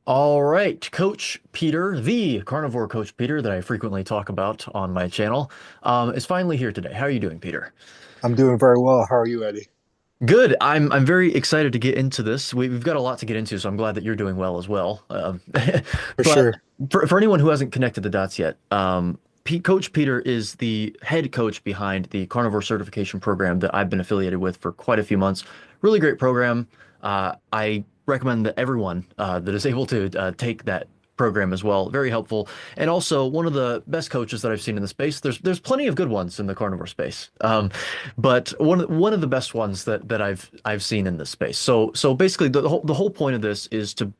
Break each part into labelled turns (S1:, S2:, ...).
S1: All right, Coach Peter, the Carnivore Coach Peter that I frequently talk about on my channel, is finally here today. How are you doing, Peter?
S2: I'm doing very well. How are you, Eddie?
S1: Good. I'm very excited to get into this. We've got a lot to get into, so I'm glad that you're doing well as well.
S2: For
S1: But
S2: sure.
S1: for anyone who hasn't connected the dots yet, Coach Peter is the head coach behind the Carnivore certification program that I've been affiliated with for quite a few months. Really great program. I recommend that everyone that is able to take that program as well. Very helpful, and also one of the best coaches that I've seen in the space. There's plenty of good ones in the carnivore space. But one of the best ones that I've seen in this space. So basically the whole point of this is to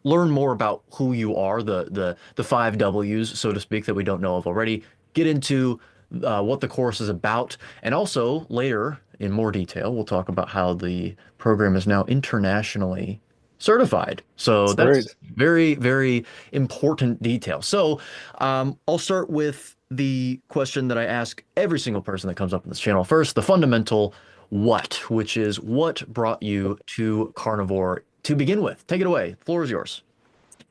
S1: learn more about who you are, the five W's, so to speak, that we don't know of already. Get into what the course is about, and also later in more detail, we'll talk about how the program is now internationally certified. So
S2: That's great.
S1: that's very, very important detail. So I'll start with the question that I ask every single person that comes up on this channel. First, the fundamental what, which is what brought you to carnivore to begin with. Take it away. The floor is yours.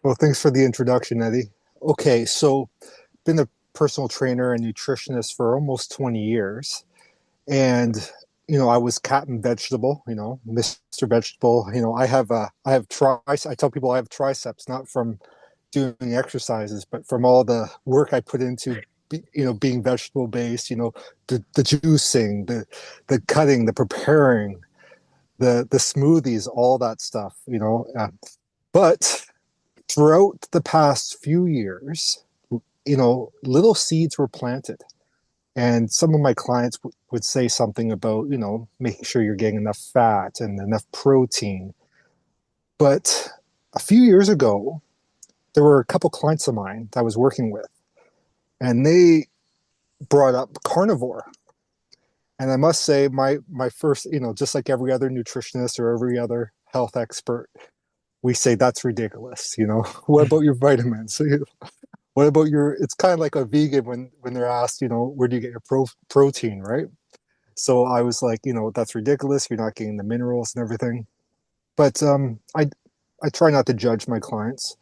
S2: Well, thanks for the introduction, Eddie. Okay, so been a personal trainer and nutritionist for almost 20 years. And I was Captain Vegetable, Mr. Vegetable. I have I tell people I have triceps, not from doing exercises, but from all the work I put into being vegetable based, the juicing, the cutting, the preparing, the smoothies, all that stuff, but throughout the past few years, little seeds were planted. And some of my clients would say something about, making sure you're getting enough fat and enough protein. But a few years ago, there were a couple clients of mine that I was working with, and they brought up carnivore. And I must say, my first, just like every other nutritionist or every other health expert, we say that's ridiculous. What about your vitamins? What about your? It's kind of like a vegan when they're asked, where do you get your protein, right? So I was like, that's ridiculous. You're not getting the minerals and everything. But I try not to judge my clients.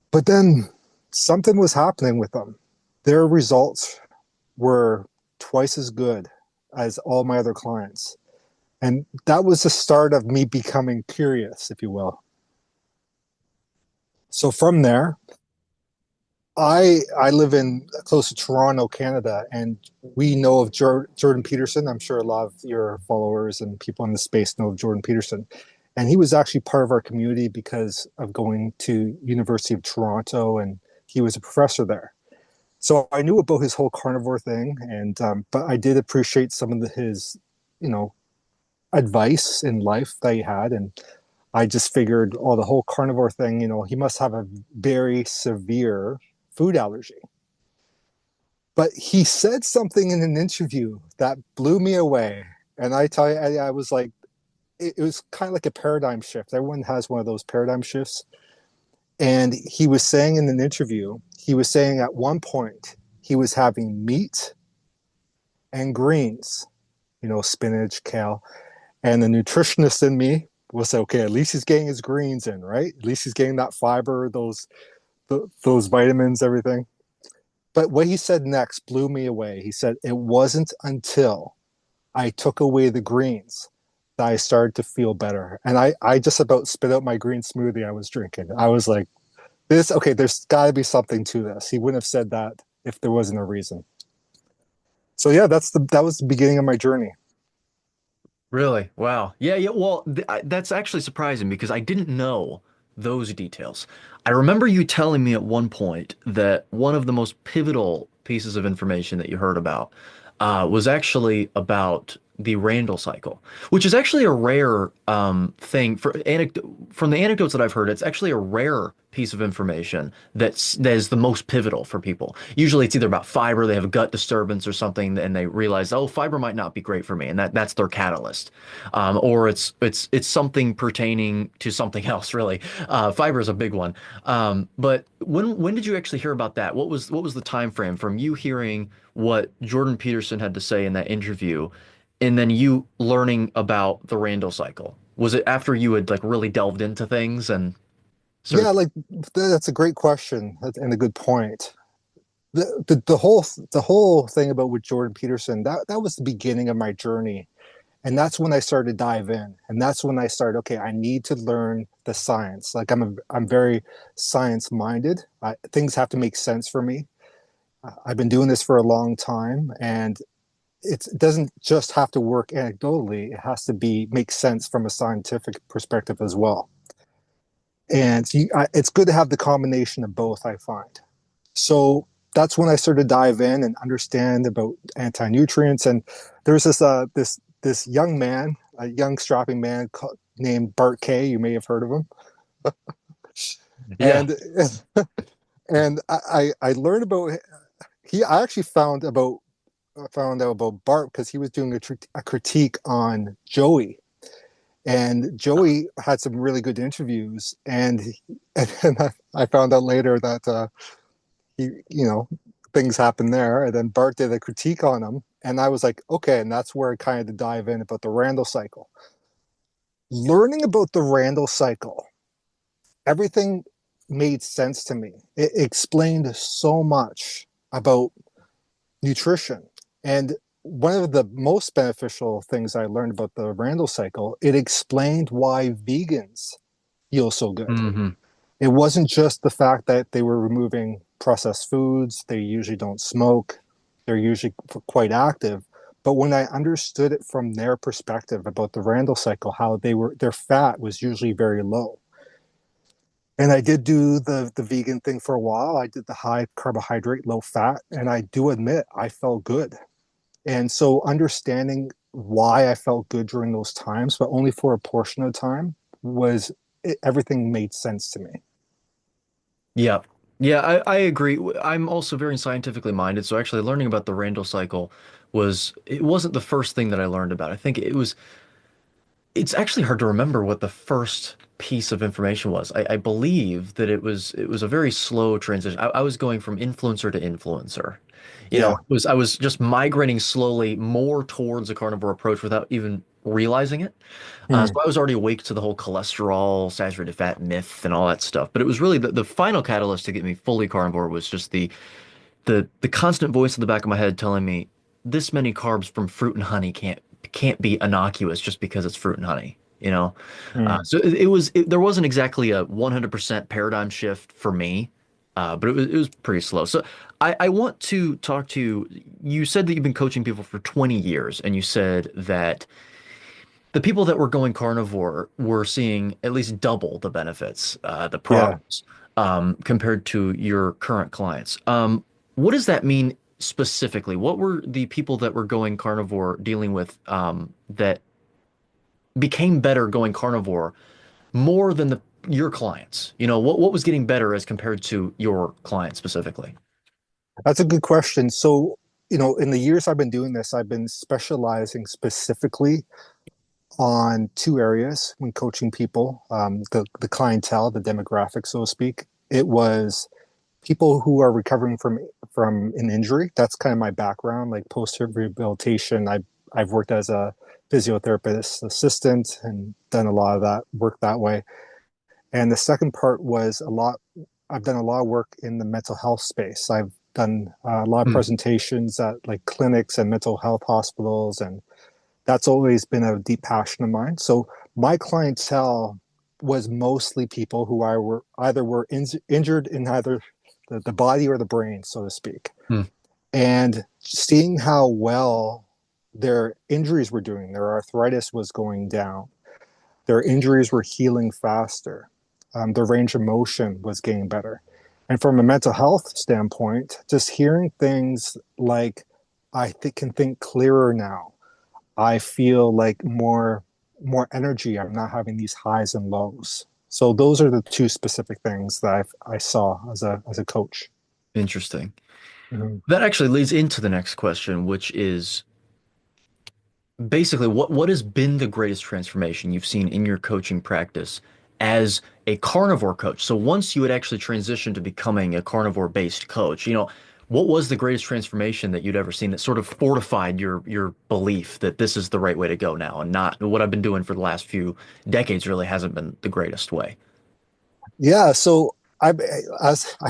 S2: But then something was happening with them. Their results were twice as good as all my other clients. And that was the start of me becoming curious, if you will. So from there, I live in close to Toronto, Canada, and we know of Jordan Peterson. I'm sure a lot of your followers and people in the space know of Jordan Peterson. And he was actually part of our community because of going to University of Toronto, and he was a professor there. So I knew about his whole carnivore thing, and but I did appreciate some of his, you know, advice in life that he had, and I just figured, oh, the whole carnivore thing, he must have a very severe food allergy. But he said something in an interview that blew me away, and I tell you, I was like, it was kind of like a paradigm shift. Everyone has one of those paradigm shifts. And he was saying in an interview, he was saying at one point he was having meat and greens, spinach, kale. And the nutritionist in me will say, okay, at least he's getting his greens in, right? At least he's getting that fiber, those vitamins, everything. But what he said next blew me away. He said, it wasn't until I took away the greens that I started to feel better. And I just about spit out my green smoothie I was drinking. I was like, okay, there's got to be something to this. He wouldn't have said that if there wasn't a reason. So yeah, that was the beginning of my journey.
S1: Really? Wow. Yeah, yeah. Well, that's actually surprising because I didn't know those details. I remember you telling me at one point that one of the most pivotal pieces of information that you heard about was actually about the Randall cycle, which is actually a rare thing from the anecdotes that I've heard. It's actually a rare piece of information that is the most pivotal for people. Usually, it's either about fiber, they have a gut disturbance or something, and they realize, oh, fiber might not be great for me, and that's their catalyst. Or it's something pertaining to something else, really. Fiber is a big one. But when did you actually hear about that? What was the time frame from you hearing what Jordan Peterson had to say in that interview, and then you learning about the Randall cycle? Was it after you had like really delved into things and?
S2: Yeah, like that's a great question and a good point. The whole thing about with Jordan Peterson, that was the beginning of my journey. And that's when I started to dive in. And that's when I started, okay, I need to learn the science. Like I'm very science minded. Things have to make sense for me. I've been doing this for a long time, and it doesn't just have to work anecdotally. It has to be make sense from a scientific perspective as well. And it's good to have the combination of both, I find. So that's when I started to dive in and understand about anti-nutrients. And there's this young man, a young strapping man named Bart K. You may have heard of him.
S1: Yeah.
S2: And and I learned about he. I actually found out about Bart because he was doing a critique on Joey. And Joey had some really good interviews, and I found out later that he, things happened there. And then Bart did a critique on him, and I was like, okay, and that's where I kind of dive in about the Randall cycle. Learning about the Randall cycle, everything made sense to me. It explained so much about nutrition. And one of the most beneficial things I learned about the Randall cycle, it explained why vegans feel so good.
S1: Hmm.
S2: It wasn't just the fact that they were removing processed foods, they usually don't smoke, they're usually quite active. But when I understood it from their perspective about the Randall cycle, how their fat was usually very low. And I did do the vegan thing for a while. I did the high carbohydrate, low fat, and I do admit I felt good. And so understanding why I felt good during those times, but only for a portion of everything made sense to me.
S1: Yeah. Yeah, I agree. I'm also very scientifically minded, so actually learning about the Randall cycle it wasn't the first thing that I learned about. I think it's actually hard to remember what the first piece of information was. I believe that it was a very slow transition. I was going from influencer to influencer.
S2: Yeah.
S1: I was just migrating slowly more towards a carnivore approach without even realizing it. So
S2: Hmm.
S1: I was already awake to the whole cholesterol, saturated fat myth and all that stuff. But it was really the final catalyst to get me fully carnivore was just the constant voice in the back of my head telling me this many carbs from fruit and honey can't be innocuous just because it's fruit and honey, you know?
S2: Hmm.
S1: There wasn't exactly a 100% paradigm shift for me, but it was pretty slow. So I want to talk to you. You said that you've been coaching people for 20 years, and you said that the people that were going carnivore were seeing at least double the benefits, the
S2: Yeah.
S1: progress, compared to your current clients. What does that mean specifically? What were the people that were going carnivore dealing with, that became better going carnivore more than your clients? What was getting better as compared to your clients specifically?
S2: That's a good question. So, in the years I've been doing this, I've been specializing specifically on two areas when coaching people, the clientele, the demographic, so to speak. It was people who are recovering from an injury. That's kind of my background, like post rehabilitation. I've worked as a physiotherapist assistant and done a lot of that work that way. And the second part was I've done a lot of work in the mental health space. I've done a lot of
S1: Hmm.
S2: presentations at like clinics and mental health hospitals, and that's always been a deep passion of mine. So my clientele was mostly people who I were either were injured in either the body or the brain, so to speak.
S1: Hmm.
S2: And seeing how well their injuries were doing, their arthritis was going down, their injuries were healing faster, their range of motion was getting better. And from a mental health standpoint, just hearing things like, can think clearer now. I feel like more energy. I'm not having these highs and lows. So those are the two specific things that I saw as a coach.
S1: Interesting.
S2: Mhm.
S1: That actually leads into the next question, which is basically what has been the greatest transformation you've seen in your coaching practice as a carnivore coach? So once you had actually transitioned to becoming a carnivore based coach, what was the greatest transformation that you'd ever seen that sort of fortified your belief that this is the right way to go now, and not what I've been doing for the last few decades really hasn't been the greatest way?
S2: Yeah, so I've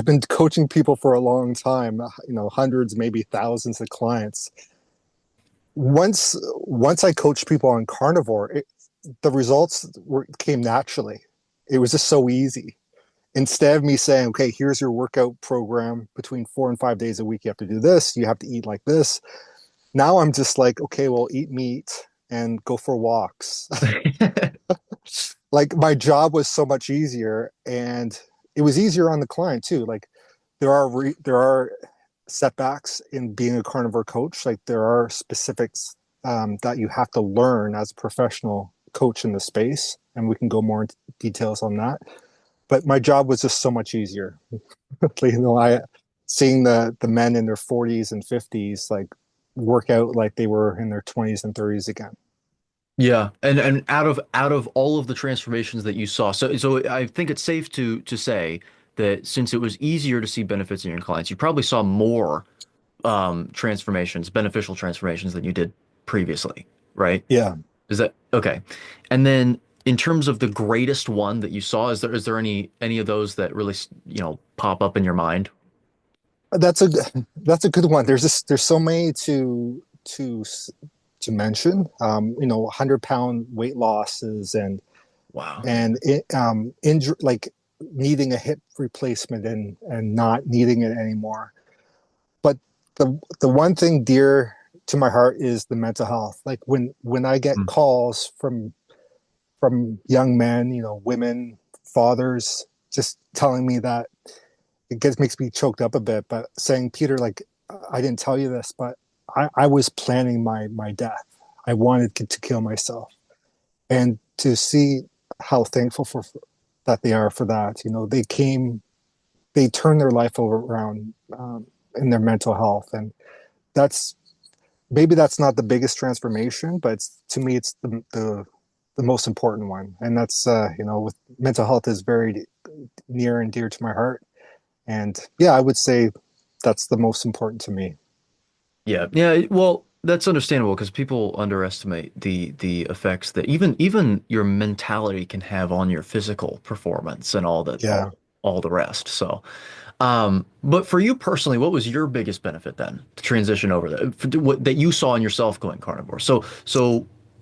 S2: been coaching people for a long time, hundreds, maybe thousands of clients. Once I coached people on carnivore, the came naturally. It was just so easy. Instead of me saying, "Okay, here's your workout program between 4 and 5 days a week. You have to do this. You have to eat like this." Now I'm just like, "Okay, well, eat meat and go for walks." Like my job was so much easier, and it was easier on the client too. Like there are setbacks in being a carnivore coach. Like there are specifics that you have to learn as a professional coach in the space, and we can go more into details on that. But my job was just so much easier. I seeing the men in their 40s and 50s like work out like they were in their 20s and 30s again.
S1: Yeah, and out of all of the transformations that you saw, so I think it's safe to say that since it was easier to see benefits in your clients, you probably saw more transformations, beneficial transformations than you did previously, right?
S2: Yeah,
S1: Is that okay? And then in terms of the greatest one that you saw, is there any of those that really, pop up in your mind?
S2: that's a that's a good one. There's so many to mention. 100-pound weight losses
S1: Wow.
S2: injury, like needing a hip replacement and not needing it anymore. But the one thing dear to my heart is the mental health. Like when I get
S1: Mm.
S2: calls from young men, women, fathers, just telling me that makes me choked up a bit. But saying, Peter, like I didn't tell you this, but I was planning my death. I wanted to kill myself, and to see how thankful for that they are for that. They turned their life around in their mental health, and that's maybe that's not the biggest transformation, but to me, it's the most important one. And that's with mental health is very near and dear to my heart. And yeah, I would say that's the most important to me.
S1: Yeah, yeah. Well, that's understandable because people underestimate the effects that even your mentality can have on your physical performance and all that
S2: Yeah.
S1: all the rest. So, but for you personally, what was your biggest benefit then to transition over what that you saw in yourself going carnivore? So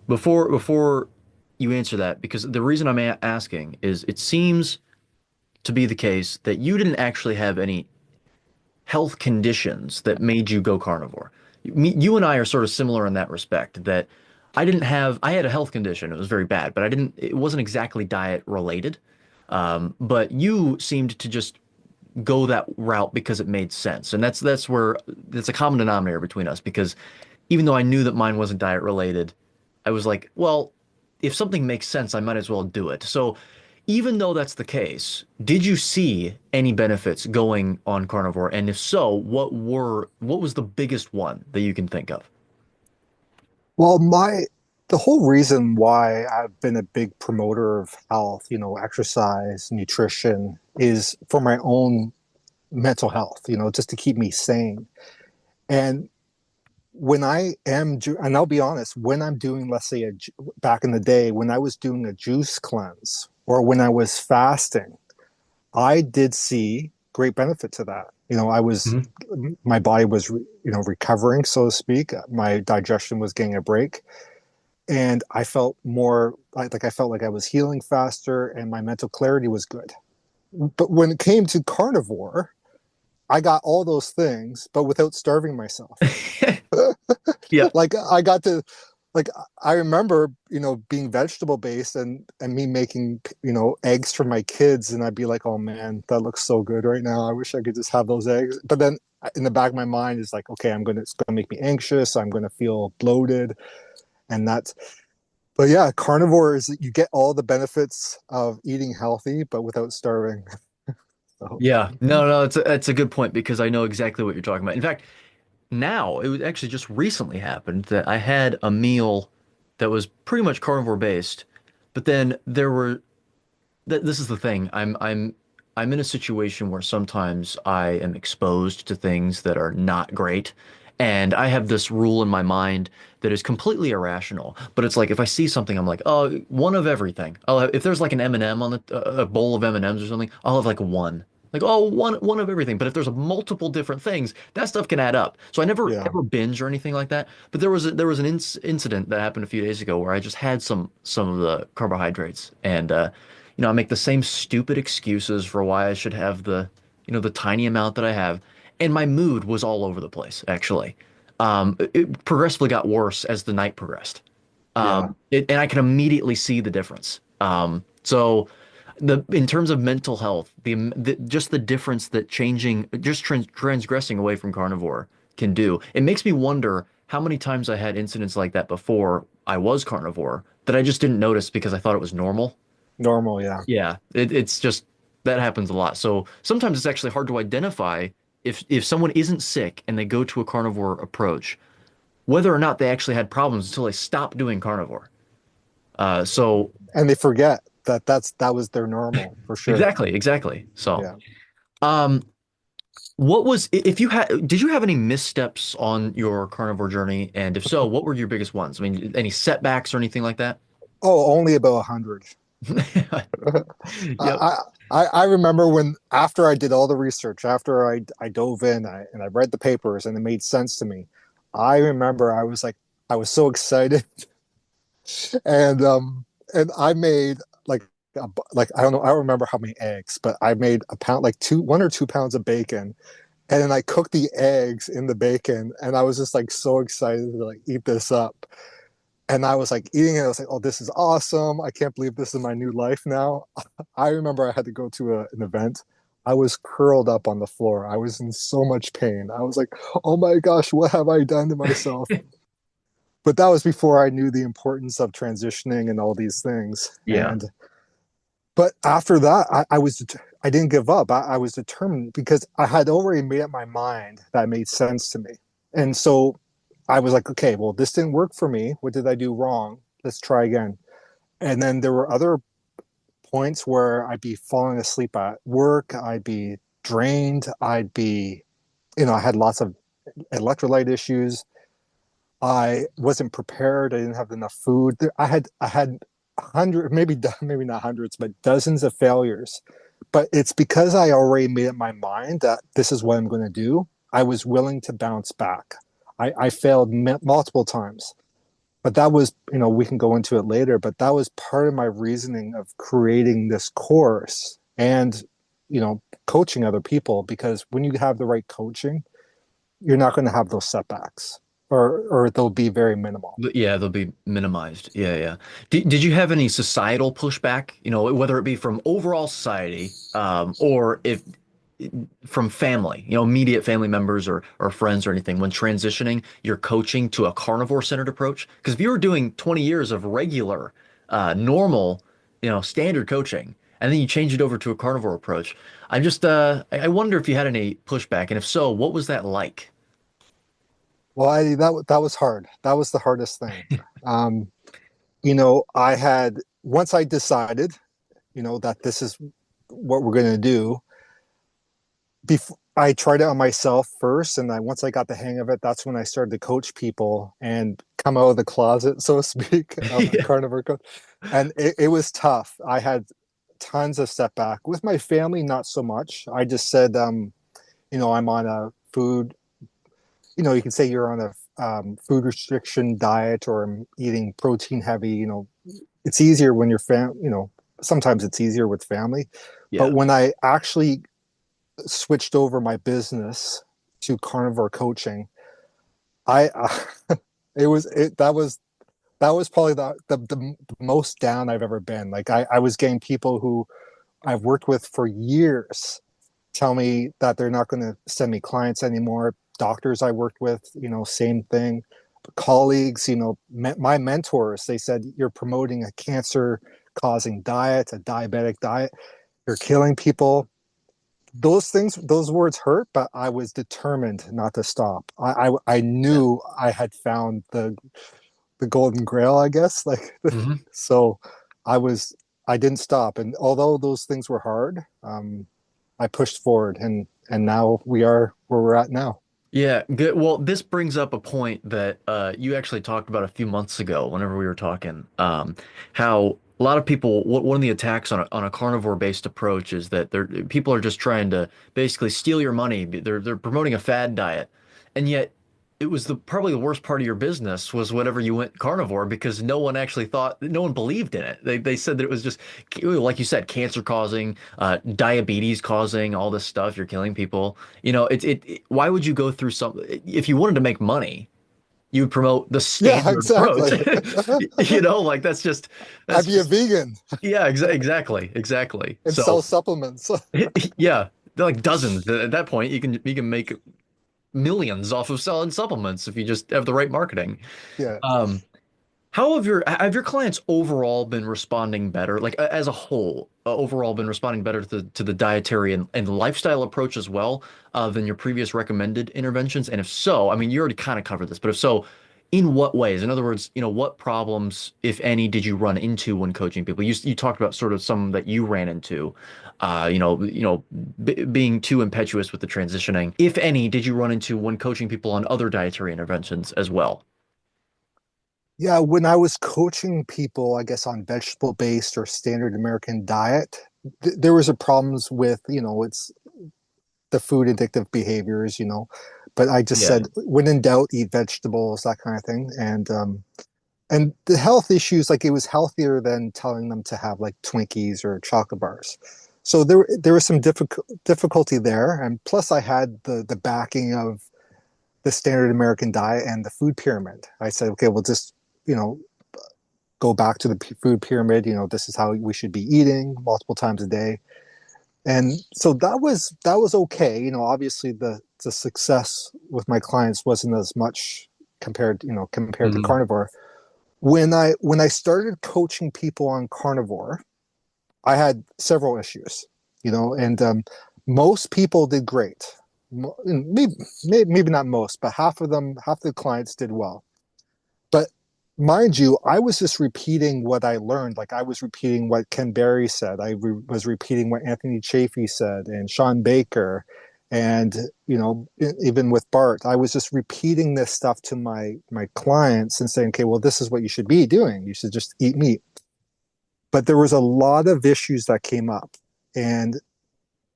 S1: before you answer that, because the reason I'm asking is it seems to be the case that you didn't actually have any health conditions that made you go carnivore. You and I are sort of similar in that respect that I had a health condition. It was very bad, but it wasn't exactly diet related. But you seemed to just go that route because it made sense. And that's a common denominator between us because even though I knew that mine wasn't diet related, I was like, well, if something makes sense, I might as well do it. So even though that's the case, did you see any benefits going on carnivore? And if so, what was the biggest one that you can think of?
S2: Well, the whole reason why I've been a big promoter of health, exercise, nutrition, is for my own mental health, just to keep me sane. And and I'll be honest, when I'm doing, let's say, back in the day, when I was doing a juice cleanse or when I was fasting, I did see great benefit to that.
S1: Mhm.
S2: My body was, recovering, so to speak. My digestion was getting a break. And I felt more like I felt like I was healing faster and my mental clarity was good. But when it came to carnivore, I got all those things, but without starving myself.
S1: Yeah.
S2: Like I got to like I remember, being vegetable based and me making, eggs for my kids and I'd be like, "Oh man, that looks so good right now. I wish I could just have those eggs." But then in the back of my mind is like, "Okay, it's going to make me anxious. I'm going to feel bloated." And that's but yeah, carnivore is you get all the benefits of eating healthy but without starving. So,
S1: Yeah. No, no, it's a good point because I know exactly what you're talking about. In fact, now it was actually just recently happened that I had a meal that was pretty much carnivore based, but then this is the thing. I'm in a situation where sometimes I am exposed to things that are not great, And I have this rule in my mind that is completely irrational, but it's like if I see something, I'm like, oh, one of everything. If there's like an M&M on a bowl of M&Ms or something, I'll have like one. Like, oh, one of everything. But if there's multiple different things, that stuff can add up. So I never
S2: Yeah.
S1: ever binge or anything like that. But there was an incident that happened a few days ago where I just had some of the carbohydrates, and I make the same stupid excuses for why I should have the tiny amount that I have, and my mood was all over the place, actually. It progressively got worse as the night progressed.
S2: Yeah.
S1: And I can immediately see the difference. So in terms of mental health, just the difference that changing, just transgressing away from carnivore can do. It makes me wonder how many times I had incidents like that before I was carnivore that I just didn't notice because I thought it was normal.
S2: Normal. Yeah.
S1: Yeah, it's just that happens a lot. So sometimes it's actually hard to identify if someone isn't sick and they go to a carnivore approach, whether or not they actually had problems until they stop doing carnivore. So
S2: And they forget that that was their normal for sure.
S1: exactly. So,
S2: Yeah.
S1: um, what was if you had did you have any missteps on your carnivore journey? And if so, what were your biggest ones? I mean, any setbacks or anything like that?
S2: Oh, only about 100.
S1: Yep.
S2: I remember when after I did all the research, after I dove in and I read the papers and it made sense to me. I remember I was like I was so excited and I made like like I don't know I don't remember how many eggs, but I made a pound like 1 or 2 pounds of bacon, and then I cooked the eggs in the bacon, and I was just like so excited to like eat this up. And I was like eating it. I was like, "Oh, this is awesome! I can't believe this is my new life now." I remember I had to go to an event. I was curled up on the floor. I was in so much pain. I was like, "Oh my gosh, what have I done to myself?" But that was before I knew the importance of transitioning and all these things.
S1: Yeah.
S2: And but after that, I didn't give up. I was determined because I had already made up my mind that made sense to me. And so I was like, okay, well, this didn't work for me. What did I do wrong? Let's try again. And then there were other points where I'd be falling asleep at work. I'd be drained. I had lots of electrolyte issues. I wasn't prepared. I didn't have enough food. I had maybe not hundreds, but dozens of failures. But it's because I already made up my mind that this is what I'm going to do. I was willing to bounce back. I failed multiple times, but that was, we can go into it later, but that was part of my reasoning of creating this course and, coaching other people, because when you have the right coaching, you're not going to have those setbacks, or they'll be very minimal.
S1: Yeah, they'll be minimized. Yeah, yeah. Did you have any societal pushback, whether it be from overall society, or if from family, immediate family members or friends or anything when transitioning your coaching to a carnivore centered approach? Because if you were doing 20 years of regular, normal, standard coaching, and then you change it over to a carnivore approach, I wonder if you had any pushback, and if so, what was that like?
S2: Well, that was hard. That was the hardest thing. Um, I had once I decided, that this is what we're going to do. Before I tried it on myself first, and once I got the hang of it, that's when I started to coach people and come out of the closet, so to speak, of
S1: Yeah.
S2: carnivore coach. And it was tough. I had tons of setback with my family, not so much. I just said, I'm on a food. You can say you're on a food restriction diet, or I'm eating protein heavy. It's easier when you're sometimes it's easier with family. But
S1: Yeah.
S2: when I actually switched over my business to carnivore coaching, I it was it that was probably the most down I've ever been. Like I was getting people who I've worked with for years tell me that they're not going to send me clients anymore. Doctors I worked with, same thing. Colleagues, my mentors, they said, you're promoting a cancer causing diet, a diabetic diet. You're killing people. Those words hurt, but I was determined not to stop. I
S1: Yeah.
S2: knew I had found the golden grail, I guess. Like,
S1: Hmm.
S2: so I was, I didn't stop. And although those things were hard, I pushed forward, and now we are where we're at now.
S1: Yeah, good. Well, this brings up a point that you actually talked about a few months ago whenever we were talking. How a lot of people, one of the attacks on a carnivore-based approach is that people are just trying to basically steal your money. They're promoting a fad diet, and yet it was probably the worst part of your business was whenever you went carnivore because no one actually thought, no one believed in it. They said that it was just like you said, cancer causing, diabetes causing, all this stuff. You're killing people. Why would you go through some if you wanted to make money, you would promote the
S2: Yeah,
S1: standard approach.
S2: exactly.
S1: Like
S2: I'd
S1: that's
S2: be a
S1: just
S2: vegan
S1: yeah, exactly, exactly.
S2: and
S1: So
S2: sell supplements.
S1: yeah, they're like dozens. At that point, you can make millions off of selling supplements if you just have the right marketing.
S2: Yeah.
S1: Um, how have your clients overall been responding better, like as a whole, overall been responding better to the dietary and lifestyle approach as well, than your previous recommended interventions? And if so, I mean, you already kind of covered this, but if so, in what ways? In other words, what problems, if any, did you run into when coaching people? You talked about sort of some that you ran into, b being too impetuous with the transitioning. If any, did you run into when coaching people on other dietary interventions as well?
S2: Yeah, when I was coaching people, I guess on vegetable based or standard American diet, there was a problems with, it's the food addictive behaviors, but I just
S1: Yeah.
S2: said, when in doubt, eat vegetables, that kind of thing. And the health issues, like it was healthier than telling them to have like Twinkies or chocolate bars. So there was some difficulty there. And plus I had the backing of the standard American diet and the food pyramid. I said, okay, we'll just, you know, go back to the food pyramid. This is how we should be eating multiple times a day. And so that was okay. Obviously the success with my clients wasn't as much compared to
S1: Hmm.
S2: carnivore. When I started coaching people on carnivore, I had several issues, and most people did great. Maybe not most, but half the clients did well. But mind you, I was just repeating what I learned. Like I was repeating what Ken Berry said. Was repeating what Anthony Chafee said and Sean Baker, and even with Bart, I was just repeating this stuff to my clients and saying, okay, well, this is what you should be doing. You should just eat meat. But there was a lot of issues that came up, and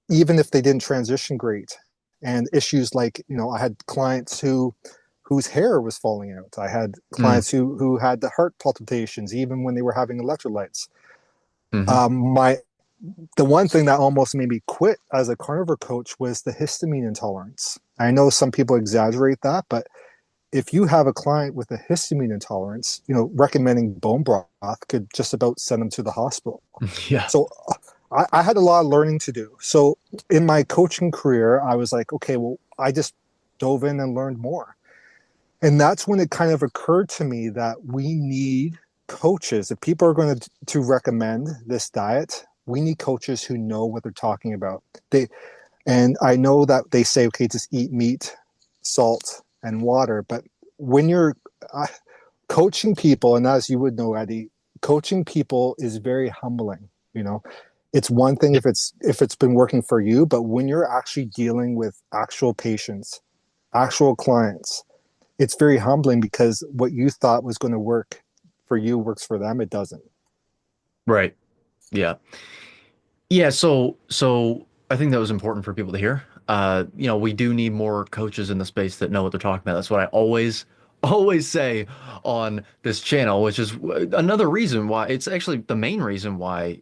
S2: even if they didn't transition great, and issues like I had clients whose hair was falling out. I had
S1: Mm.
S2: clients who had the heart palpitations even when they were having electrolytes.
S1: Hmm.
S2: My The one thing that almost made me quit as a carnivore coach was the histamine intolerance. I know some people exaggerate that, but if you have a client with a histamine intolerance, recommending bone broth could just about send them to the hospital.
S1: Yeah.
S2: So I had a lot of learning to do. So in my coaching career, I was like, okay, well, I just dove in and learned more. And that's when it kind of occurred to me that we need coaches. If people are going to recommend this diet, we need coaches who know what they're talking about. And I know that they say, okay, just eat meat, salt, and water. But when you're uh, coaching people, and as you would know, Eddie, coaching people is very humbling. You know, it's one thing if it's been working for you, but when you're actually dealing with actual patients, actual clients, it's very humbling because what you thought was going to work for you works for them. It doesn't.
S1: Right. Yeah. Yeah, so I think that was important for people to hear. We do need more coaches in the space that know what they're talking about. That's what I always say on this channel, which is another reason why it's actually the main reason why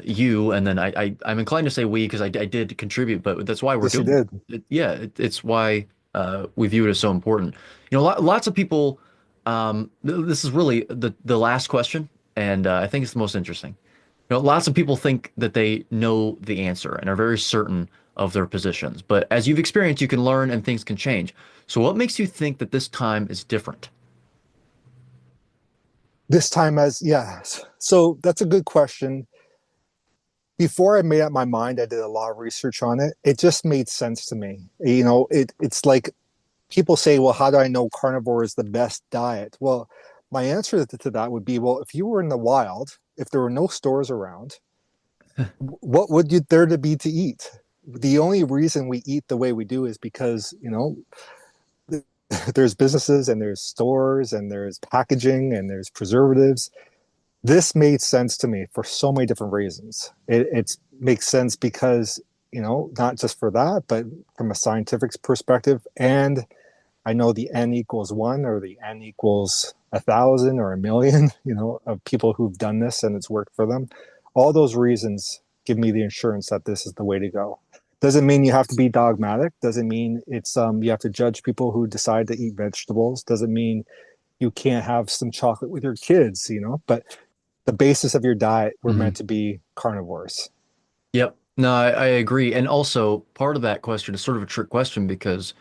S1: you and then I'm inclined to say we because I did contribute, but that's why we're
S2: Yes, you
S1: doing
S2: did.
S1: yeah, it's why we view it as so important. Lots of people this is really the last question and I think it's the most interesting. Lots of people think that they know the answer and are very certain of their positions. But as you've experienced, you can learn and things can change. So what makes you think that this time is different?
S2: This time as yes. So that's a good question. Before I made up my mind, I did a lot of research on it. It just made sense to me. It's like people say, well, how do I know carnivore is the best diet? Well, my answer to that would be, well, if you were in the wild, if there were no stores around, what would you there to be to eat? The only reason we eat the way we do is because, there's businesses and there's stores and there's packaging and there's preservatives. This made sense to me for so many different reasons. It makes sense because, not just for that, but from a scientific perspective. And I know the N equals one or the N equals 1,000 or 1,000,000, of people who've done this and it's worked for them. All those reasons give me the assurance that this is the way to go. Doesn't mean you have to be dogmatic. Doesn't mean it's you have to judge people who decide to eat vegetables. Doesn't mean you can't have some chocolate with your kids, But the basis of your diet, we're
S1: Hmm.
S2: meant to be carnivores.
S1: Yep. No, I agree. And also, part of that question is sort of a trick question because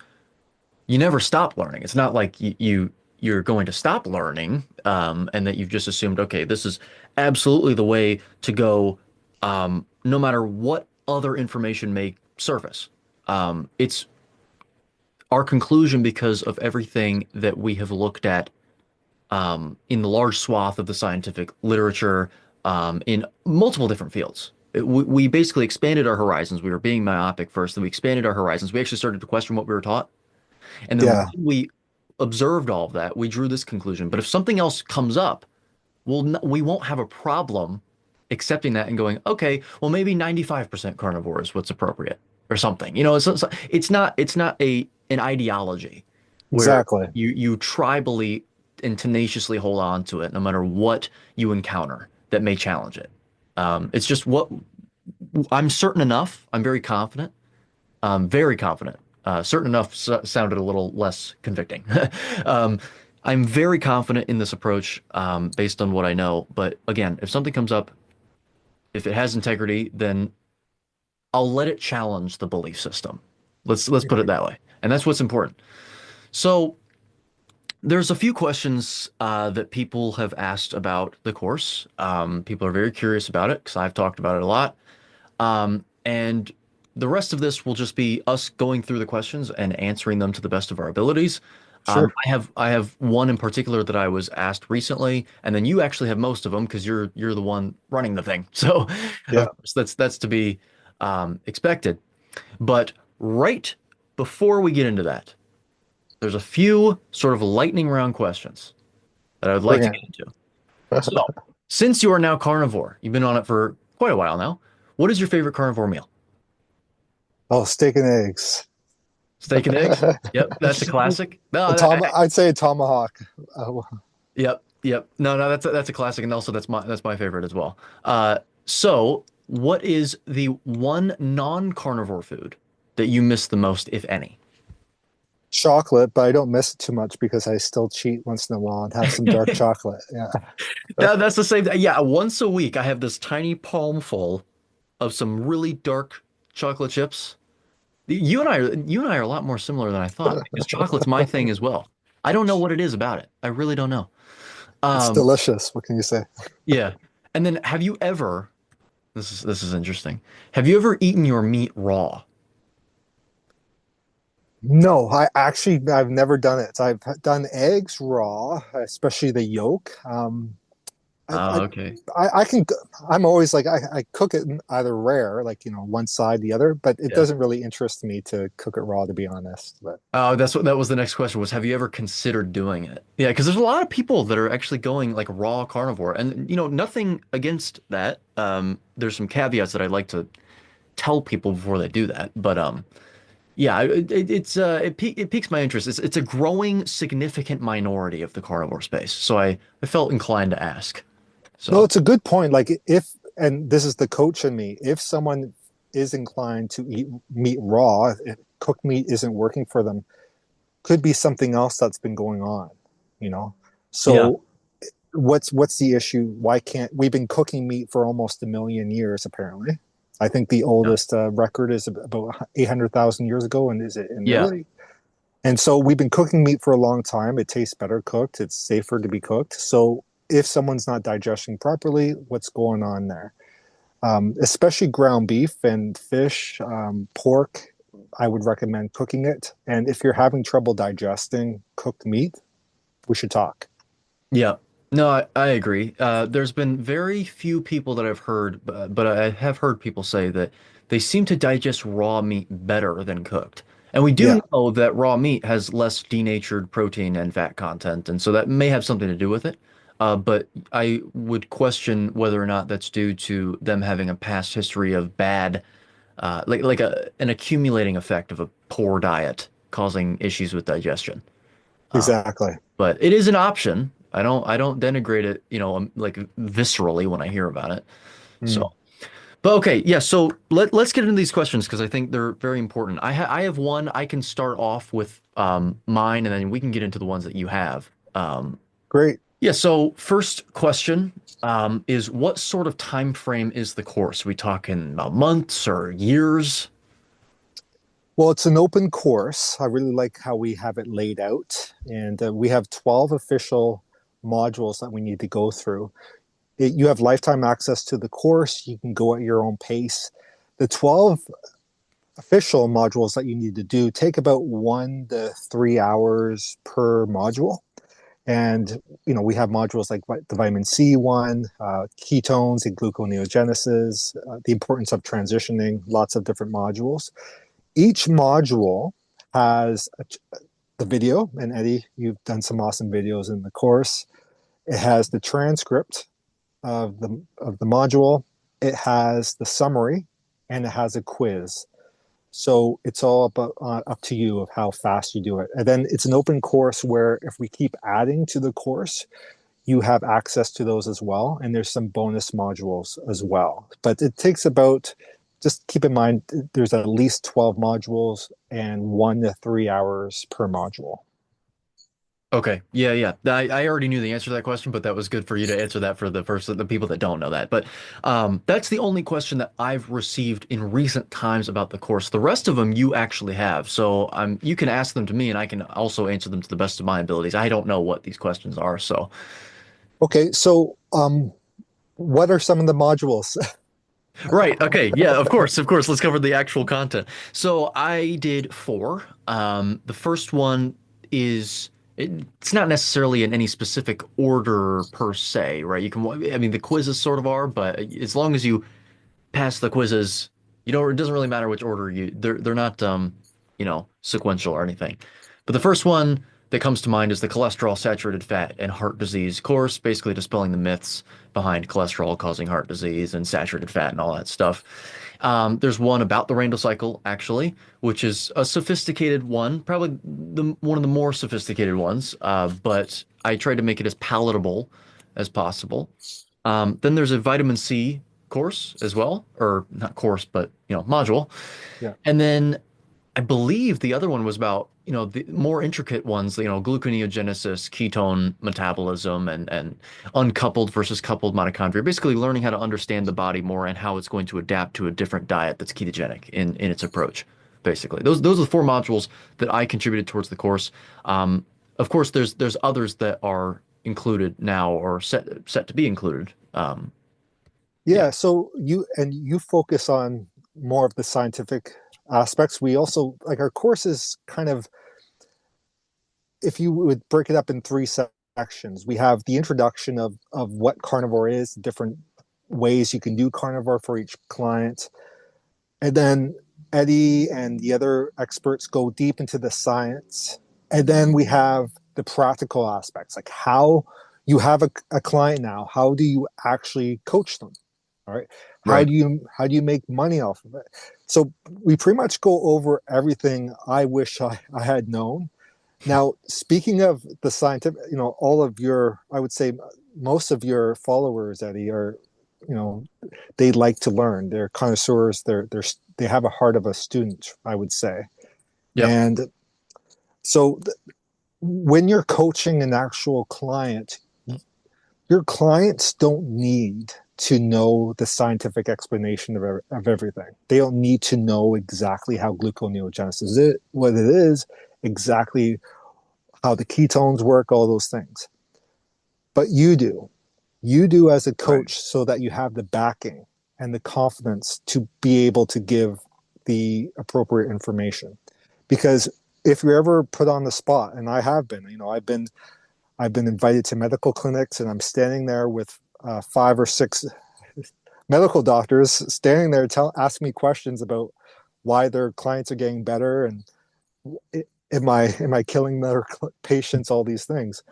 S1: you never stop learning. It's not like you're going to stop learning, and that you've just assumed, okay, this is absolutely the way to go, no matter what other information may surface. It's our conclusion because of everything that we have looked at, in the large swath of the scientific literature, in multiple different fields. We basically expanded our horizons. We were being myopic first, then we expanded our horizons. We actually started to question what we were taught. And then
S2: Yeah,
S1: when we observed all of that, we drew this conclusion. But if something else comes up, we won't have a problem accepting that and going, okay, well, maybe 95% carnivore is what's appropriate or something. It's not a an ideology where
S2: exactly.
S1: you tribally and tenaciously hold on to it no matter what you encounter that may challenge it. It's just what I'm certain enough. I'm very confident. Very confident. Certain enough sounded a little less convicting. Um, I'm very confident in this approach, based on what I know. But again, if something comes up, if it has integrity, then I'll let it challenge the belief system. Let's put it that way. And that's what's important. So there's a few questions, that people have asked about the course. People are very curious about it because I've talked about it a lot. And the rest of this will just be us going through the questions and answering them to the best of our abilities.
S2: Sure.
S1: I have one in particular that I was asked recently, and then you actually have most of them because you're the one running the thing. So,
S2: Yeah.
S1: of course, that's to be, expected. But right before we get into that, there's a few sort of lightning round questions that I would like
S2: Bring
S1: to
S2: it.
S1: get into. So, since you are now carnivore, you've been on it for quite a while now. What is your favorite carnivore meal?
S2: Oh, steak and eggs.
S1: Steak and eggs? Yep, that's a classic. No,
S2: I'd say a tomahawk.
S1: yep, yep. No, no, that's a classic, and also that's my favorite as well. So what is the one non-carnivore food that you miss the most, if any?
S2: Chocolate, but I don't miss it too much because I still cheat once in a while and have some dark chocolate. Yeah.
S1: That's the same. Yeah, once a week I have this tiny palm full of some really dark chocolate chips. You and I are a lot more similar than I thought because chocolate's my thing as well. I don't know what it is about it. I really don't know.
S2: It's
S1: Um,
S2: delicious. What can you say?
S1: yeah. And then have you ever, this is interesting. Have you ever eaten your meat raw?
S2: No, I've never done it. I've done eggs raw, especially the yolk. I, I,
S1: Oh, okay.
S2: I can. I'm always like I cook it either rare, like one side, the other, but it
S1: Yeah.
S2: doesn't really interest me to cook it raw, to be honest. But
S1: Oh, that was the next question was have you ever considered doing it? Yeah, because there's a lot of people that are actually going like raw carnivore and nothing against that. There's some caveats that I'd like to tell people before they do that. But yeah, it piques my interest. It's a growing significant minority of the carnivore space. So I felt inclined to ask.
S2: no,
S1: So,
S2: it's a good point. Like if, and this is the coach in me, if someone is inclined to eat meat raw, if cooked meat isn't working for them, could be something else that's been going on, you know?
S1: yeah.
S2: So what's the issue? Why can't we've been cooking meat for almost 1,000,000 years, apparently. I think the
S1: Yeah.
S2: oldest record is about 800,000 years ago, and is it in
S1: Yeah.
S2: Italy? And so we've been cooking meat for a long time. It tastes better cooked. It's safer to be cooked. So if someone's not digesting properly, what's going on there? Especially ground beef and fish, pork, I would recommend cooking it. And if you're having trouble digesting cooked meat, we should talk.
S1: Yeah. No, I agree. There's been very few people that I've heard, but I have heard people say that they seem to digest raw meat better than cooked. And we do
S2: Yeah,
S1: know that raw meat has less denatured protein and fat content, and so that may have something to do with it. But I would question whether or not that's due to them having a past history of bad, an accumulating effect of a poor diet causing issues with digestion. Uh,
S2: exactly.
S1: but it is an option. I don't denigrate it, like viscerally when I hear about it. So.
S2: Mm,
S1: But okay, yeah, so let's get into these questions because I think they're very important. I have one. I can start off with mine and then we can get into the ones that you have.
S2: great.
S1: Yeah, so first question is what sort of time frame is the course? Are we talking about months or years?
S2: Well, it's an open course. I really like how we have it laid out. And we have 12 official modules that we need to go through. You have lifetime access to the course. You can go at your own pace. The 12 official modules that you need to do take about 1 to 3 hours per module. And we have modules like the vitamin C one, ketones and gluconeogenesis, the importance of transitioning, lots of different modules. Each module has the video, and Eddie, you've done some awesome videos in the course. It has the transcript of the module. It has the summary, and it has a quiz. So it's all about up to you of how fast you do it. And then it's an open course where if we keep adding to the course, you have access to those as well. And there's some bonus modules as well. But it takes about, just keep in mind, there's at least 12 modules and 1 to 3 hours per module.
S1: Okay. Yeah, yeah. I already knew the answer to that question, but that was good for you to answer that for the people that don't know that. But that's the only question that I've received in recent times about the course. The rest of them you actually have. So you can ask them to me and I can also answer them to the best of my abilities. I don't know what these questions are, so
S2: Okay, so what are some of the modules?
S1: right. Okay. Yeah, of course. Of course. Let's cover the actual content. So I did four. The first one it's not necessarily in any specific order per se, right? I mean, the quizzes sort of are, but as long as you pass the quizzes, it doesn't really matter which order they're not sequential or anything. But the first one that comes to mind is the cholesterol, saturated fat, and heart disease course, basically dispelling the myths behind cholesterol causing heart disease and saturated fat and all that stuff. There's one about the Randall cycle, actually, which is a sophisticated one, probably one of the more sophisticated ones, but I tried to make it as palatable as possible. Then there's a vitamin C course as well, or not course, but module.
S2: Yeah.
S1: And then I believe the other one was about, the more intricate ones, gluconeogenesis, ketone metabolism, and uncoupled versus coupled mitochondria. Basically, learning how to understand the body more and how it's going to adapt to a different diet that's ketogenic in its approach. Basically, those are the four modules that I contributed towards the course. Of course, there's others that are included now or set to be included. Yeah.
S2: Yeah, so you focus on more of the scientific aspects. We also like our courses kind of, if you would break it up in three sections, we have the introduction of what carnivore is, different ways you can do carnivore for each client. And then Eddie and the other experts go deep into the science. And then we have the practical aspects, like how you have a client now, how do you actually coach them? All right. How
S1: Right.
S2: do you make money off of it? So we pretty much go over everything I wish I had known. Now, speaking of the scientific, all of your, I would say most of your followers, Eddie, are, you know, they like to learn. They're connoisseurs. They have a heart of a student, I would say.
S1: Yep.
S2: And so when you're coaching an actual client, your clients don't need to know the scientific explanation of everything. They don't need to know exactly how gluconeogenesis is, what it is, exactly how the ketones work, all those things. But you do. You do as a
S1: Right.
S2: coach so that you have the backing and the confidence to be able to give the appropriate information. Because if you're ever put on the spot, and I have been, I've been invited to medical clinics, and I'm standing there with 5 or 6 medical doctors standing there asking me questions about why their clients are getting better, and Am I killing their patients? All these things,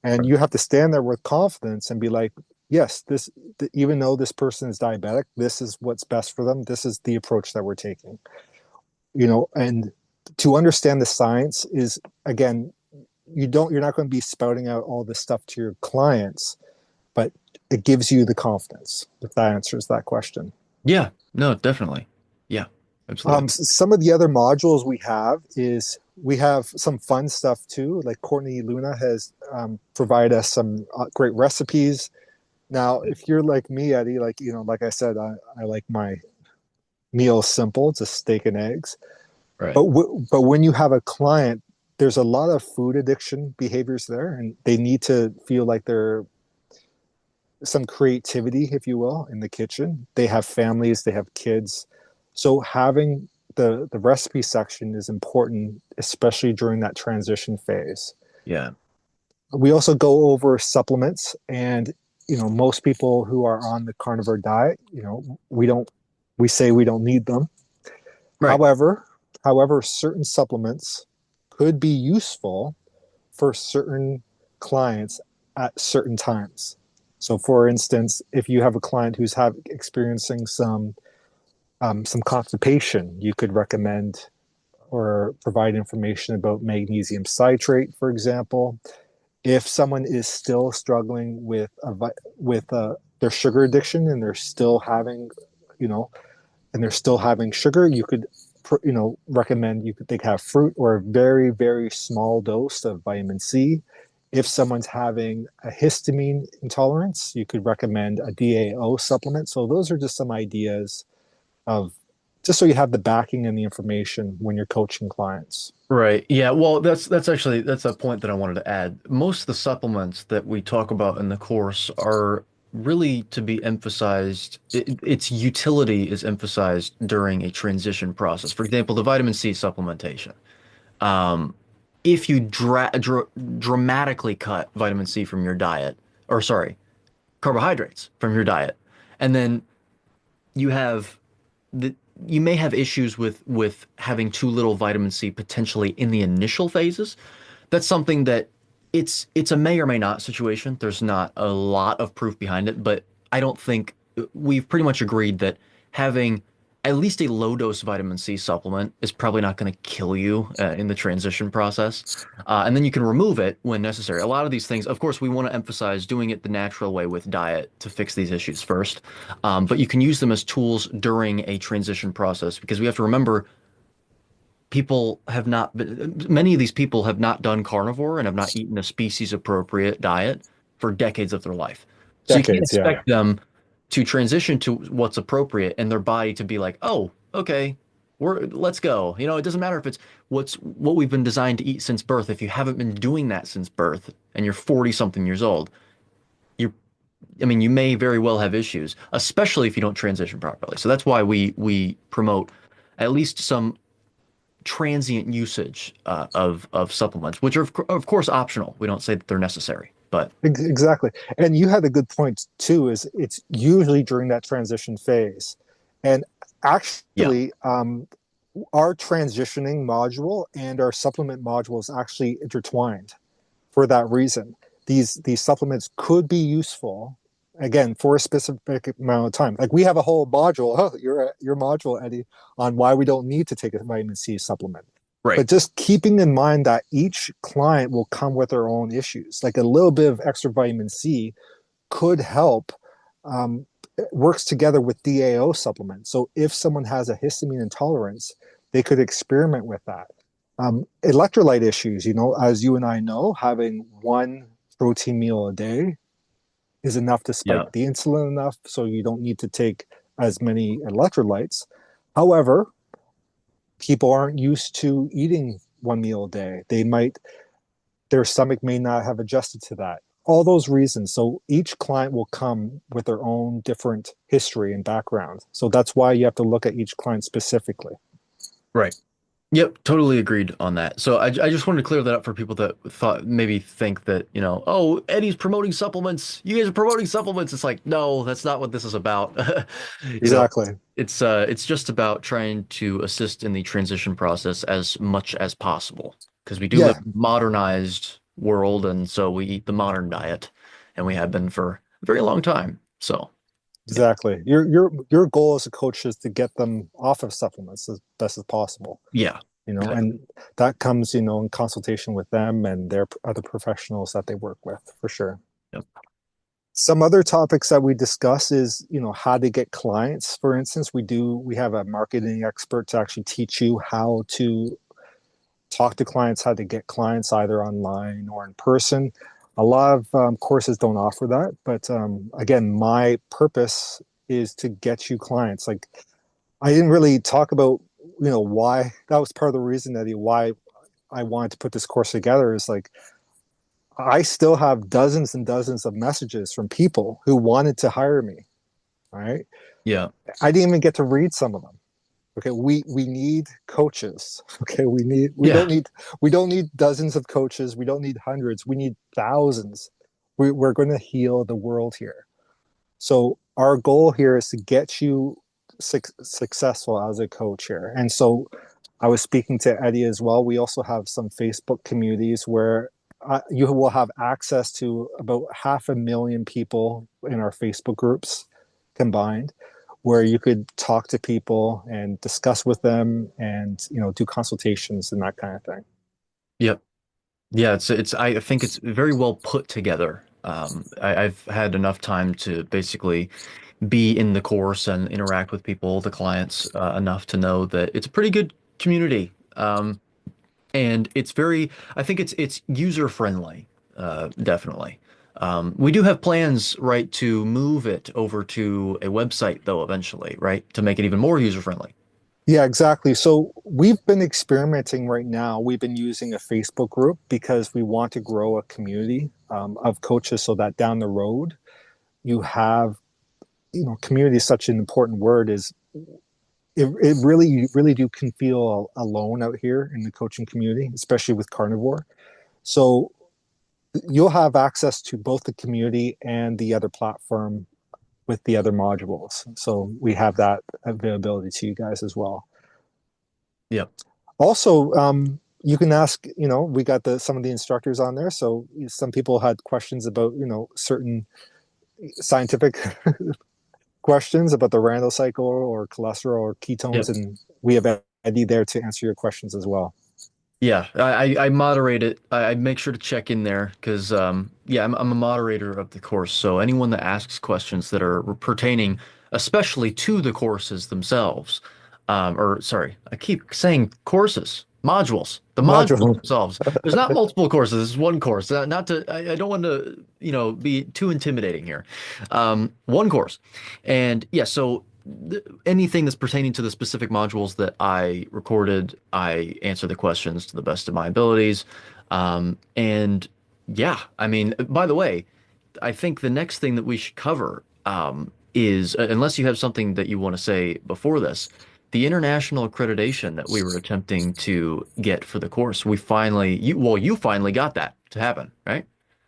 S2: and you have to stand there with confidence and be like, yes, even though this person is diabetic, this is what's best for them. This is the approach that we're taking. And to understand the science is, again, you're not going to be spouting out all this stuff to your clients, but it gives you the confidence, if that answers that question.
S1: Yeah, no, definitely. Yeah, absolutely.
S2: Some of the other modules we have some fun stuff too. Like Courtney Luna has provided us some great recipes. Now, if you're like me, Eddie, like like I said, I like my meals simple, just steak and eggs.
S1: Right.
S2: But when you have a client, there's a lot of food addiction behaviors there, and they need to feel like they're some creativity, if you will, in the kitchen. They have families, they have kids. So having the recipe section is important, especially during that transition phase.
S1: Yeah.
S2: We also go over supplements, and most people who are on the carnivore diet, we say we don't need them.
S1: Right.
S2: However, certain supplements could be useful for certain clients at certain times. So, for instance, if you have a client who's experiencing some constipation, you could recommend or provide information about magnesium citrate, for example. If someone is still struggling with their sugar addiction and they're still having, you know, sugar, you could recommend they could have fruit or a very, very small dose of vitamin C. If someone's having a histamine intolerance, you could recommend a DAO supplement. So those are just some ideas of just so you have the backing and the information when you're coaching clients.
S1: Right. Yeah. Well, that's a point that I wanted to add. Most of the supplements that we talk about in the course are really to be emphasized. Its utility is emphasized during a transition process. For example, the vitamin C supplementation. Um, if you dramatically cut vitamin C from your diet, or sorry, carbohydrates from your diet, and then you have the you may have issues with having too little vitamin C potentially in the initial phases. That's something that it's a may or may not situation. There's not a lot of proof behind it, but I don't think we've pretty much agreed that having at least a low dose vitamin C supplement is probably not going to kill you in the transition process. And then you can remove it when necessary. A lot of these things, of course, we want to emphasize doing it the natural way with diet to fix these issues first. But you can use them as tools during a transition process because we have to remember many of these people have not done carnivore and have not eaten a species appropriate diet for decades of their life. So you can't
S2: Decades, yeah.
S1: expect them to transition to what's appropriate and their body to be like, oh, okay, let's go. It doesn't matter if it's what we've been designed to eat since birth. If you haven't been doing that since birth and you're 40 something years old, you're I mean, you may very well have issues, especially if you don't transition properly. So that's why we promote at least some transient usage of supplements, which are of course optional. We don't say that they're necessary, but
S2: Exactly. And you had a good point too, is it's usually during that transition phase. And
S1: yeah,
S2: actually, our transitioning module and our supplement module is actually intertwined for that reason. These supplements could be useful again for a specific amount of time. Like we have a whole module, your module, Eddie, on why we don't need to take a vitamin C supplement.
S1: right,
S2: But just keeping in mind that each client will come with their own issues. Like a little bit of extra vitamin C could help. It works together with DAO supplements. So if someone has a histamine intolerance, they could experiment with that. Electrolyte issues, as you and I know, having one protein meal a day is enough to spike
S1: yeah,
S2: the insulin enough, so you don't need to take as many electrolytes. However, people aren't used to eating one meal a day. Their stomach may not have adjusted to that. All those reasons. So each client will come with their own different history and background. So that's why you have to look at each client specifically.
S1: right. Yep, totally agreed on that. So I just wanted to clear that up for people that thought maybe think that, oh, Eddie's promoting supplements. You guys are promoting supplements. It's like, no, that's not what this is about. You know,
S2: Exactly.
S1: it's just about trying to assist in the transition process as much as possible because we do live
S2: Yeah,
S1: in a modernized world, and so we eat the modern diet, and we have been for a very long time. So, yeah.
S2: exactly. Your goal as a coach is to get them off of supplements as best as possible,
S1: Yeah, exactly.
S2: and that comes, in consultation with them and their other professionals that they work with, for sure.
S1: Yep.
S2: Some other topics that we discuss is, how to get clients. For instance, we have a marketing expert to actually teach you how to talk to clients, how to get clients either online or in person. A lot of courses don't offer that, but again, my purpose is to get you clients. Like, I didn't really talk about, why that was part of the reason, Eddie, why I wanted to put this course together. Is like, I still have dozens and dozens of messages from people who wanted to hire me. Right?
S1: Yeah.
S2: I didn't even get to read some of them. Okay, we need coaches. Okay,
S1: Yeah.
S2: we don't need dozens of coaches. We don't need hundreds. We need thousands. We're going to heal the world here. So our goal here is to get you successful as a coach here. And so I was speaking to Eddie as well. We also have some Facebook communities where you will have access to about 500,000 people in our Facebook groups combined, where you could talk to people and discuss with them and do consultations and that kind of thing.
S1: Yep. Yeah, I think it's very well put together. I've had enough time to basically be in the course and interact with people, the clients, enough to know that it's a pretty good community. And I think it's user friendly, definitely. We do have plans, right, to move it over to a website though, eventually, right, to make it even more user friendly.
S2: Yeah, exactly. So we've been experimenting right now. We've been using a Facebook group because we want to grow a community of coaches so that down the road you have, community is such an important word. It really, you really do can feel alone out here in the coaching community, especially with Carnivore. So you'll have access to both the community and the other platform with the other modules. So we have that availability to you guys as well.
S1: Yep.
S2: Also, you can ask, we got some of the instructors on there. So some people had questions about, certain scientific questions about the Randall cycle or cholesterol or ketones.
S1: Yep.
S2: And we have Eddie there to answer your questions as well.
S1: Yeah, I moderate it. I make sure to check in there because yeah, I'm a moderator of the course. So anyone that asks questions that are pertaining especially to the courses themselves, or sorry, I keep saying courses, modules, the modules
S2: Module.
S1: themselves. There's not multiple courses. This is one course. Not to I don't want to, be too intimidating here. One course. And yeah, so anything that's pertaining to the specific modules that I recorded, I answer the questions to the best of my abilities. And yeah, I mean, by the way, I think the next thing that we should cover is, unless you have something that you want to say before this, the international accreditation that we were attempting to get for the course. You finally got that to happen, right?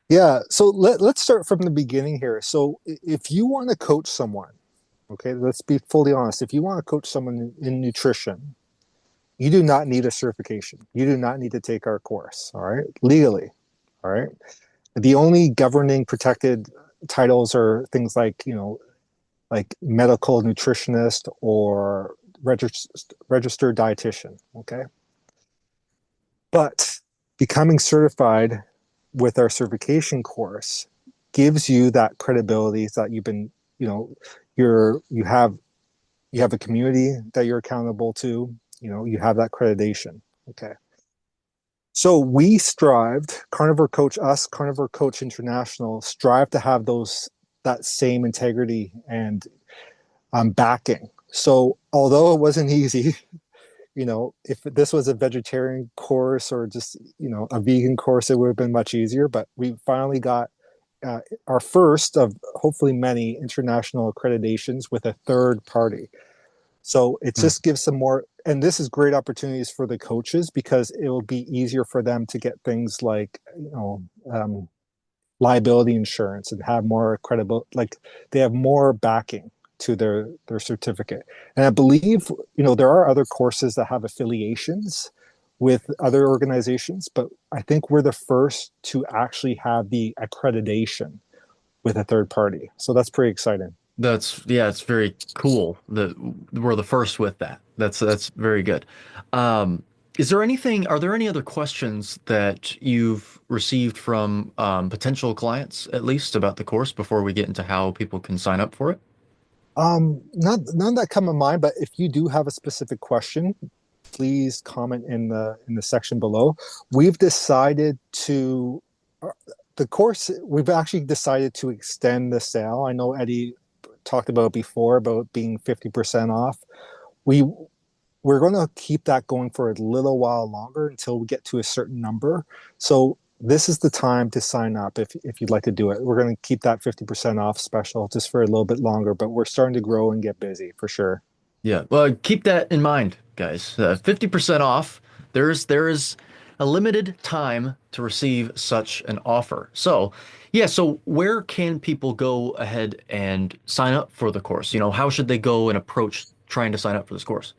S2: Yeah. So let's start from the beginning here. So if you want to coach someone, okay, let's be fully honest. If you want to coach someone in nutrition, you do not need a certification. You do not need to take our course, all right, legally, all right. The only governing protected titles are things like, like medical nutritionist or registered dietitian, okay. But becoming certified with our certification course gives you that credibility that you've been, you know, you have a community that you're accountable to, you have that accreditation. Okay. So we strived, Carnivore Coach, us, Carnivore Coach International, strive to have that same integrity and backing. So although it wasn't easy, if this was a vegetarian course or just, a vegan course, it would have been much easier. But we finally got our first of hopefully many international accreditations with a third party. So it
S1: Mm.
S2: just gives some more, and this is great opportunities for the coaches because it will be easier for them to get things like, liability insurance and have more credible, like they have more backing to their certificate. And I believe, there are other courses that have affiliations with other organizations, but I think we're the first to actually have the accreditation with a third party. So that's pretty exciting.
S1: That's yeah, it's very cool that we're the first with that. That's very good. Um, are there any other questions that you've received from potential clients, at least about the course before we get into how people can sign up for it?
S2: Not none that come to mind, but if you do have a specific question, please comment in the section below. We've decided to the course. We've actually decided to extend the sale. I know Eddie talked about before about being 50% off. We we're going to keep that going for a little while longer until we get to a certain number. So this is the time to sign up if you'd like to do it. We're going to keep that 50% off special just for a little bit longer, but we're starting to grow and get busy for sure.
S1: Yeah, well, keep that in mind, guys. 50% off. There is a limited time to receive such an offer. So, yeah, so where can people go ahead and sign up for the course? How should they go and approach trying to sign up for this course?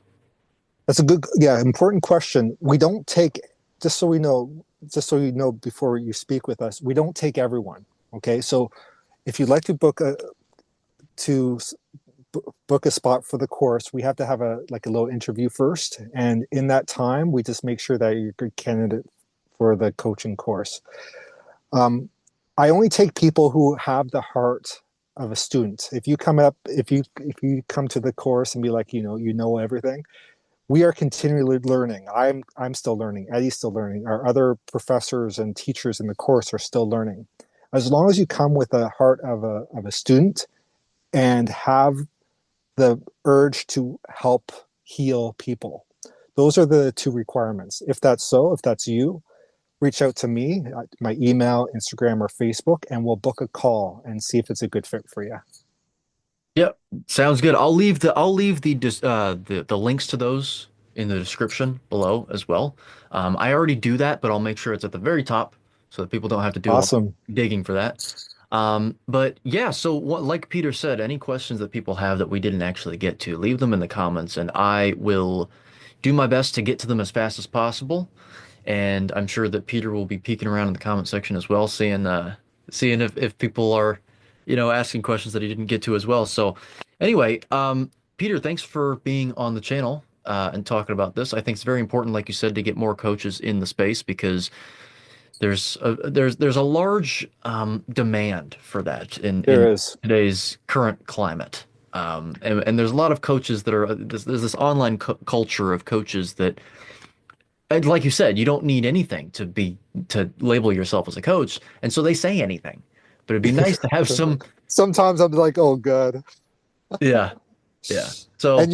S2: That's a good, yeah, important question. We don't take, just so we know, just so you know before you speak with us, we don't take everyone. Okay, so if you'd like to to book a spot for the course, we have to have a little interview first, and in that time, we just make sure that you're a good candidate for the coaching course. Um, I only take people who have the heart of a student. If you come to the course and be like, you know everything, we are continually learning. I'm still learning. Eddie's still learning. Our other professors and teachers in the course are still learning. As long as you come with a heart of a student and have the urge to help heal people. Those are the two requirements. If that's so, if that's you, reach out to me, my email, Instagram, or Facebook, and we'll book a call and see if it's a good fit for you.
S1: Yep, sounds good. I'll leave the links to those in the description below as well. I already do that, but I'll make sure it's at the very top so that people don't have to do a lot
S2: Awesome.
S1: of digging for that. But yeah, so like Peter said, any questions that people have that we didn't actually get to, leave them in the comments, and I will do my best to get to them as fast as possible. And I'm sure that Peter will be peeking around in the comment section as well, seeing if people are, asking questions that he didn't get to as well. So anyway, Peter, thanks for being on the channel and talking about this. I think it's very important, like you said, to get more coaches in the space because there's a large demand for that in
S2: There is.
S1: today's current climate. And there's a lot of coaches that are there's this online culture of coaches that and like you said, you don't need anything to label yourself as a coach, and so they say anything. But it'd be nice to have some,
S2: Sometimes I'm like, oh, God.
S1: yeah, yeah. So,
S2: And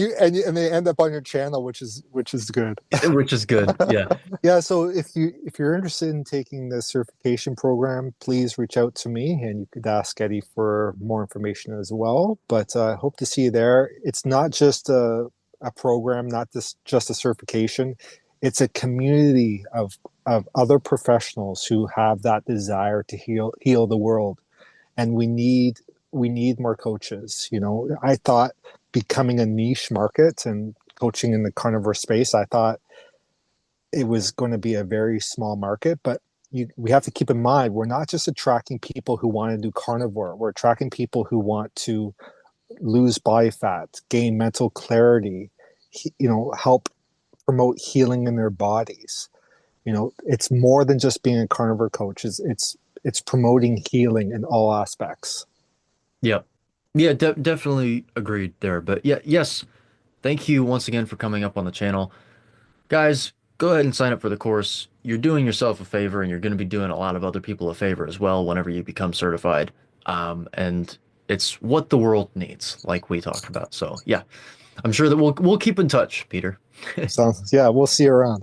S2: they end up on your channel, which is good.
S1: which is good. Yeah,
S2: Yeah, so if you're interested in taking the certification program, please reach out to me, and you could ask Eddie for more information as well. But I hope to see you there. It's not just a program, not just a certification. It's a community of other professionals who have that desire to heal the world, and we need more coaches. I thought becoming a niche market and coaching in the carnivore space, I thought it was going to be a very small market, but we have to keep in mind we're not just attracting people who want to do carnivore. We're attracting people who want to lose body fat, gain mental clarity, help promote healing in their bodies. It's more than just being a carnivore coach. It's promoting healing in all aspects.
S1: yeah, yeah. Definitely agreed there. But yeah, yes. Thank you once again for coming up on the channel. Guys, go ahead and sign up for the course. You're doing yourself a favor, and you're going to be doing a lot of other people a favor as well whenever you become certified. And it's what the world needs, like we talked about. So yeah, I'm sure that we'll keep in touch, Peter.
S2: So yeah, we'll see you around.